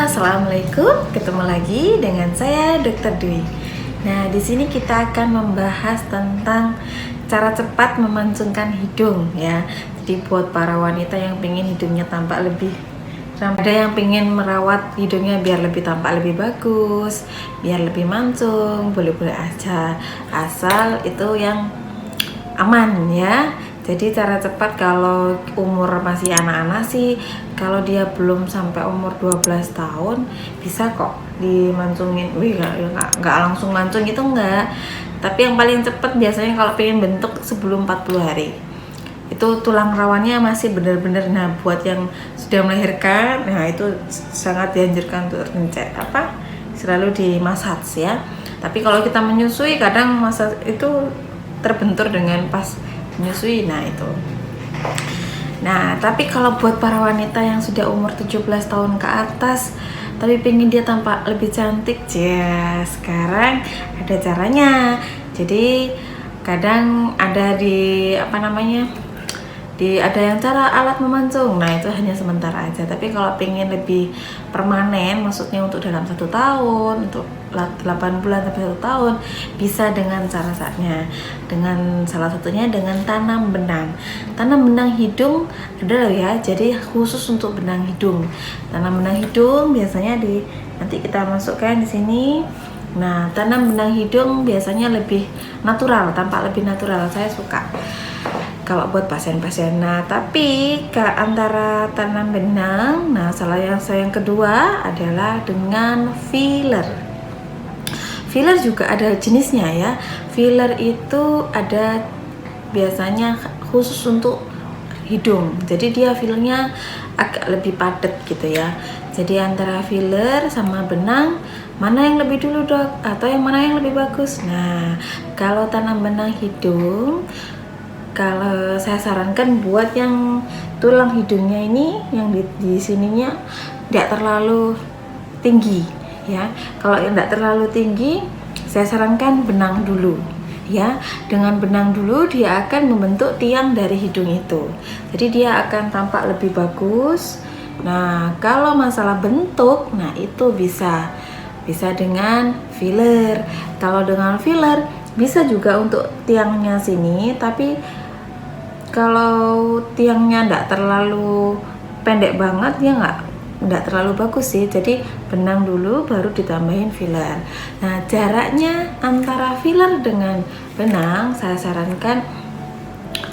Assalamualaikum. Ketemu lagi dengan saya Dr. Dwi. Nah, di sini kita akan membahas tentang cara cepat memancungkan hidung ya. Jadi buat para wanita yang pengen hidungnya tampak lebih, ada yang pengen merawat hidungnya biar lebih tampak lebih bagus, biar lebih mancung, boleh-boleh aja. Asal itu yang aman ya. Jadi cara cepat kalau umur masih anak-anak sih, kalau dia belum sampai umur 12 tahun bisa kok dimancungin. Nggak langsung mancung itu enggak. Tapi yang paling cepat biasanya kalau pengen bentuk sebelum 40 hari. Itu tulang rawannya masih benar-benar. Nah, buat yang sudah melahirkan, nah itu sangat dianjurkan untuk selalu dimassage ya. Tapi kalau kita menyusui kadang masa itu terbentur dengan pas menyusui, nah itu. Nah, tapi kalau buat para wanita yang sudah umur 17 tahun ke atas tapi pengen dia tampak lebih cantik, ya sekarang ada caranya. Jadi kadang ada ada yang cara alat memancung. Nah, itu hanya sementara aja. Tapi kalau pengen lebih permanen, maksudnya untuk dalam 1 tahun, untuk 8 bulan sampai 1 tahun, bisa dengan cara dengan salah satunya dengan tanam benang. Tanam benang hidung adalah ya, jadi khusus untuk benang hidung. Tanam benang hidung biasanya nanti kita masukkan di sini. Nah, tanam benang hidung biasanya lebih natural, tampak lebih natural. Saya suka kalau buat pasien-pasien. Nah, tapi antara tanam benang, nah yang kedua adalah dengan filler. Filler juga ada jenisnya ya. Filler itu ada biasanya khusus untuk hidung. Jadi dia fillernya agak lebih padat gitu ya. Jadi antara filler sama benang, mana yang lebih dulu dok? Atau yang mana yang lebih bagus? Nah, kalau tanam benang hidung, kalau saya sarankan buat yang tulang hidungnya ini, yang di sininya tidak terlalu tinggi ya. Kalau yang tidak terlalu tinggi, saya sarankan benang dulu ya. Dengan benang dulu dia akan membentuk tiang dari hidung itu. Jadi dia akan tampak lebih bagus. Nah, kalau masalah bentuk, nah itu bisa dengan filler. Kalau dengan filler bisa juga untuk tiangnya sini, tapi kalau tiangnya enggak terlalu pendek banget, ya enggak terlalu bagus sih. Jadi benang dulu baru ditambahin filler. Nah, jaraknya antara filler dengan benang saya sarankan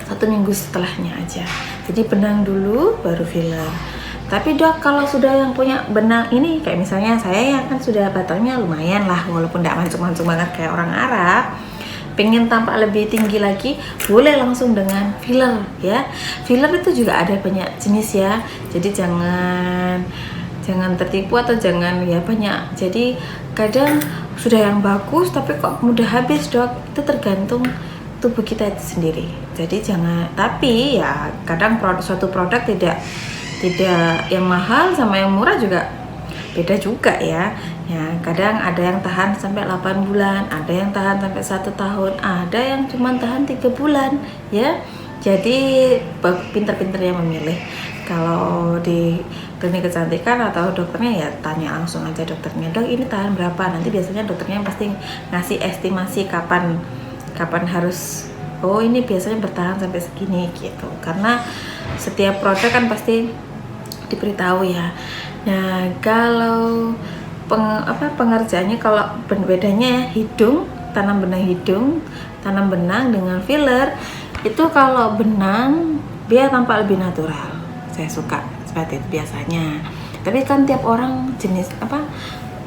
1 minggu setelahnya aja. Jadi benang dulu baru filler. Tapi dok, kalau sudah yang punya benang ini, kayak misalnya saya yang kan sudah batangnya lumayan lah, walaupun enggak mancung-mancung banget kayak orang Arab, pengen tampak lebih tinggi lagi, boleh langsung dengan filler ya. Filler itu juga ada banyak jenis ya. Jadi jangan tertipu atau jangan ya banyak. Jadi kadang sudah yang bagus tapi kok mudah habis dok. Itu tergantung tubuh kita itu sendiri. Jadi tapi ya kadang suatu produk tidak yang mahal sama yang murah juga beda juga ya. Ya, kadang ada yang tahan sampai 8 bulan, ada yang tahan sampai 1 tahun, ada yang cuma tahan 3 bulan ya. Jadi pinter-pinternya memilih. Kalau di klinik kecantikan atau dokternya ya tanya langsung aja dokternya, dok ini tahan berapa? Nanti biasanya dokternya pasti ngasih estimasi kapan harus, oh ini biasanya bertahan sampai segini gitu. Karena setiap produk kan pasti diberitahu ya. Nah, kalau pengerjaannya, kalau bedanya hidung, tanam benang hidung, tanam benang dengan filler, itu kalau benang dia tampak lebih natural. Saya suka seperti itu biasanya. Tapi kan tiap orang jenis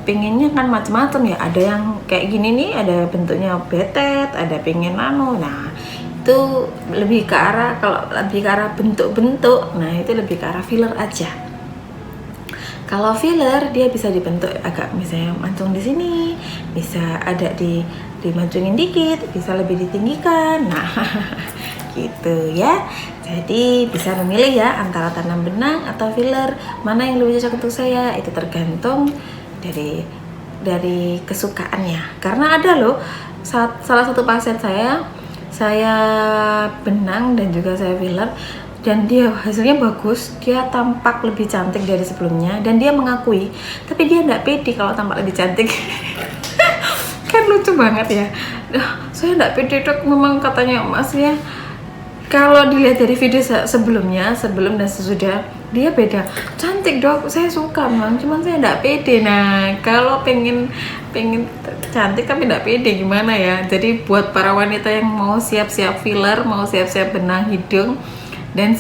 pengennya kan macam-macam ya. Ada yang kayak gini nih, ada bentuknya betet, ada pengen nano. Nah, itu lebih ke arah, kalau lebih ke arah bentuk-bentuk, nah itu lebih ke arah filler aja. Kalau filler dia bisa dibentuk agak, misalnya mancung di sini, bisa ada dimancungin dikit, bisa lebih ditinggikan. Nah, gitu ya. Jadi bisa memilih ya antara tanam benang atau filler, mana yang lebih cocok untuk saya. Itu tergantung dari kesukaannya. Karena ada loh salah satu pasien saya benang dan juga saya filler, dan dia hasilnya bagus, dia tampak lebih cantik dari sebelumnya dan dia mengakui, tapi dia nggak pede kalau tampak lebih cantik. Kan lucu banget ya. Saya nggak pede dok, memang katanya masnya kalau dilihat dari video sebelumnya, sebelum dan sesudah, dia beda. Cantik dok, saya suka memang, cuman saya nggak pede. Nah, kalau pengen cantik tapi nggak pede gimana ya? Jadi buat para wanita yang mau siap-siap filler, mau siap-siap benang hidung, dan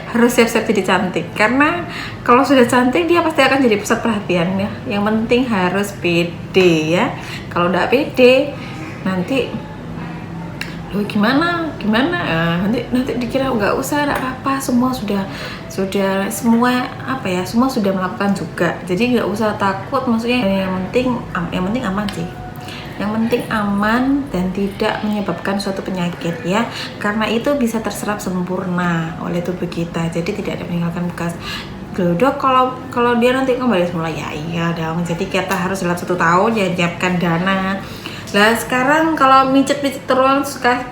harus siap-siap jadi cantik. Karena kalau sudah cantik dia pasti akan jadi pusat perhatian ya. Yang penting harus pede ya. Kalau nggak pede, nanti loh gimana nanti dikira nggak usah, nggak apa-apa, semua sudah semua apa ya, semua sudah melakukan juga, jadi nggak usah takut. Maksudnya yang penting aman sih, yang penting aman dan tidak menyebabkan suatu penyakit ya, karena itu bisa terserap sempurna oleh tubuh kita, jadi tidak ada meninggalkan bekas. Dok, kalau dia nanti kembali semula, ya iya dong, jadi kita harus dalam 1 tahun ya menyiapkan dana. Nah sekarang kalau micet terus suka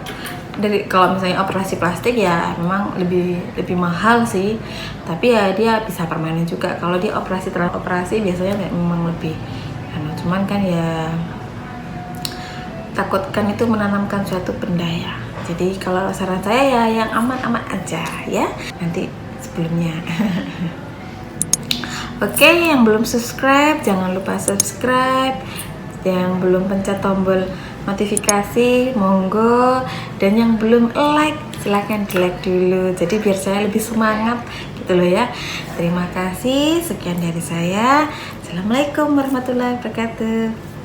dari, kalau misalnya operasi plastik ya memang lebih mahal sih, tapi ya dia bisa permanen juga. Kalau dia operasi biasanya memang lebih cuman kan ya takutkan itu menanamkan suatu benda ya. Jadi kalau saran saya ya yang aman-aman aja ya nanti sebelumnya. Oke, yang belum subscribe jangan lupa subscribe, yang belum pencet tombol notifikasi monggo, dan yang belum like silahkan di like dulu, jadi biar saya lebih semangat gitu loh ya. Terima kasih, sekian dari saya. Assalamualaikum warahmatullahi wabarakatuh.